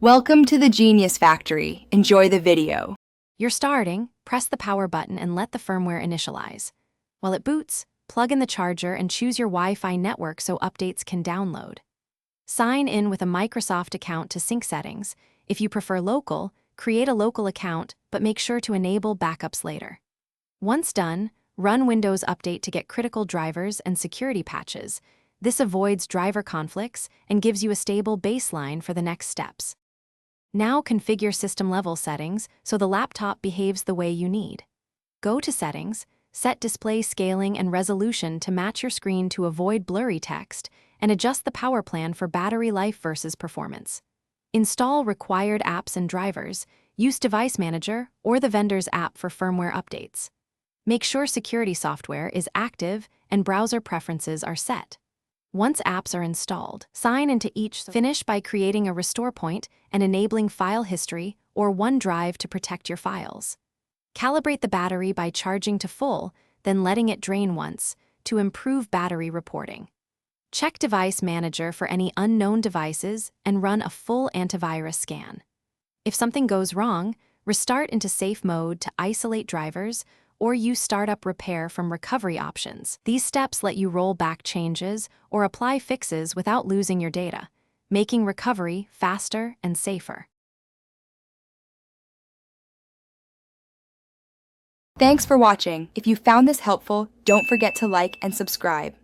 Welcome to the Genius Factory. Enjoy the video. You're starting, press the power button and let the firmware initialize. While it boots, plug in the charger and choose your Wi-Fi network so updates can download. Sign in with a Microsoft account to sync settings. If you prefer local, create a local account, but make sure to enable backups later. Once done, run Windows Update to get critical drivers and security patches. This avoids driver conflicts and gives you a stable baseline for the next steps. Now configure system-level settings so the laptop behaves the way you need. Go to Settings, set display scaling and resolution to match your screen to avoid blurry text, and adjust the power plan for battery life versus performance. Install required apps and drivers, use Device Manager or the vendor's app for firmware updates. Make sure security software is active and browser preferences are set. Once apps are installed, sign into each. Finish by creating a restore point and enabling file history or OneDrive to protect your files. Calibrate the battery by charging to full, then letting it drain once to improve battery reporting. Check Device Manager for any unknown devices and run a full antivirus scan. If something goes wrong, restart into safe mode to isolate drivers or use Startup Repair from recovery options. These steps let you roll back changes or apply fixes without losing your data, making recovery faster and safer. Thanks for watching. If you found this helpful, don't forget to like and subscribe.